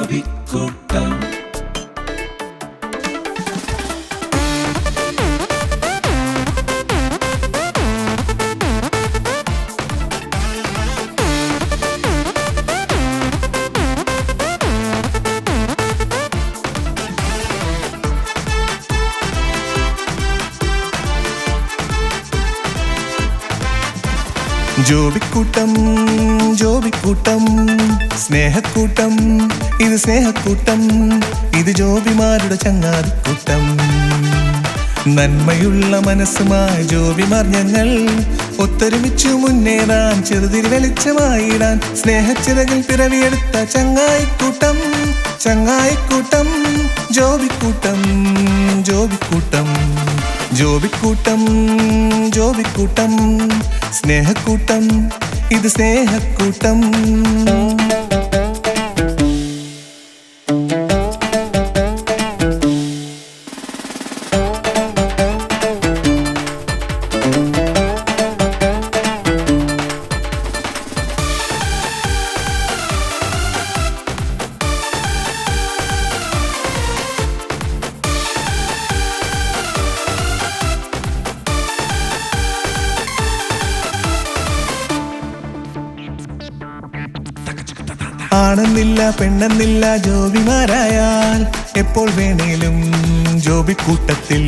ജോബിക്കുട്ടൻ ജോബിക്കൂട്ടം ജോബിക്കൂട്ടം സ്നേഹക്കൂട്ടം ഇത് സ്നേഹക്കൂട്ടം ഇത് ജോബിമാരുടെ ചങ്ങാതിക്കൂട്ടം നന്മയുള്ള മനസ്സുമായി ജോബിമാർ ഞങ്ങൾ ഒത്തൊരുമിച്ചു മുന്നേറാൻ ചെറുതിരി വെളിച്ചമായിടാൻ സ്നേഹച്ചിറകിൽ പിറവിയെടുത്ത ചങ്ങായിക്കൂട്ടം ചങ്ങായിക്കൂട്ടം ജോബിക്കൂട്ടം ജോബിക്കൂട്ടം ജോബിക്കൂട്ടം ജോബിക്കൂട്ടം സ്നേഹക്കൂട്ടം ഇത് സ്നേഹക്കൂട്ടം ആണെന്നില്ല പെണ്ണെന്നില്ല ജോബിമാരായാൽ എപ്പോൾ വേണേലും ജോബിക്കൂട്ടത്തിൽ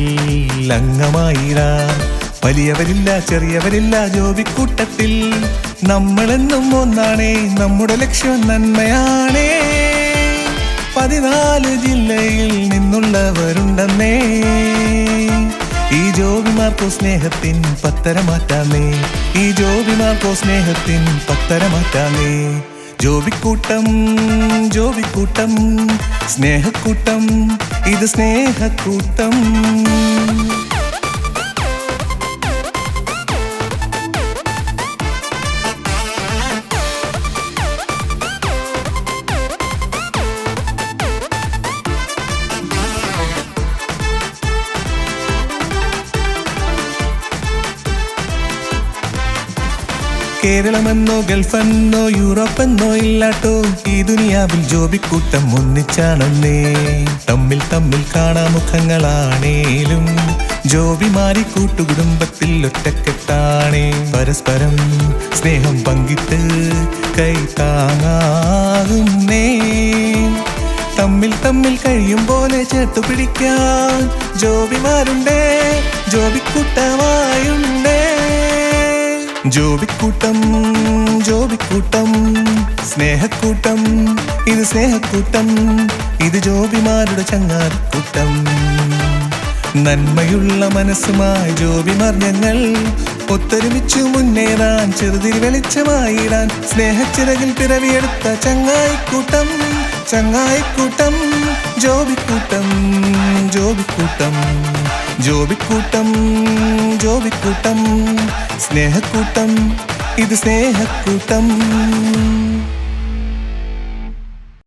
അംഗമായിടാം വലിയവരില്ല ചെറിയവരില്ല ജോബിക്കൂട്ടത്തിൽ നമ്മളെന്നും ഒന്നാണേ നമ്മുടെ ലക്ഷ്യം നന്മയാണേ 14 ജില്ലയിൽ നിന്നുള്ളവരുണ്ടെന്നേ ഈ ജോബിമാർക്കോ സ്നേഹത്തിൻ പത്തര മാറ്റാന്നേ ഈ ജോബിമാർക്കോ സ്നേഹത്തിൻ പത്തര മാറ്റാന്നേ ജോബിക്കൂട്ടം ജോബിക്കൂട്ടം സ്നേഹക്കൂട്ടം ഇത് സ്നേഹക്കൂട്ടം കേരളമെന്നോ ഗൾഫെന്നോ യൂറോപ്പെന്നോ ഇല്ലാട്ടോ ഈ ദുനിയാവിൽ ജോബിക്കൂട്ടം ഒന്നിച്ചാണെന്നേ തമ്മിൽ തമ്മിൽ കാണാ മുഖങ്ങളാണേലും ജോബിമാരി കൂട്ടുകുടുംബത്തിൽ ഒറ്റക്കെട്ടാണേ പരസ്പരം സ്നേഹം പങ്കിട്ട് കൈ താങ്ങാകുന്നേ തമ്മിൽ തമ്മിൽ കഴിയും പോലെ ചേർത്തു പിടിക്കാൻ ജോബിമാരുണ്ടേ ജോബിക്കൂട്ടമായുണ്ടേ ജോബിക്കൂട്ടം ജോബിക്കൂട്ടം സ്നേഹക്കൂട്ടം ഇത് സ്നേഹക്കൂട്ടം ഇത് ജോബിമാരുടെ ചങ്ങാതിക്കൂട്ടം നന്മയുള്ള മനസ്സുമായി ജോബിമാർ ഞങ്ങൾ ഒത്തൊരുമിച്ചു മുന്നേറാൻ ചെറുതിരി വെളിച്ചമായിടാൻ സ്നേഹച്ചിറകിൽ പിറവിയെടുത്ത ചങ്ങായിക്കൂട്ടം ചങ്ങായിക്കൂട്ടം ജോബിക്കൂട്ടം ജോബിക്കൂട്ടം ജോബിക്കൂട്ടം ജോബിക്കൂട്ടം സ്നേഹക്കൂട്ടം ഇത് സ്നേഹക്കൂട്ടം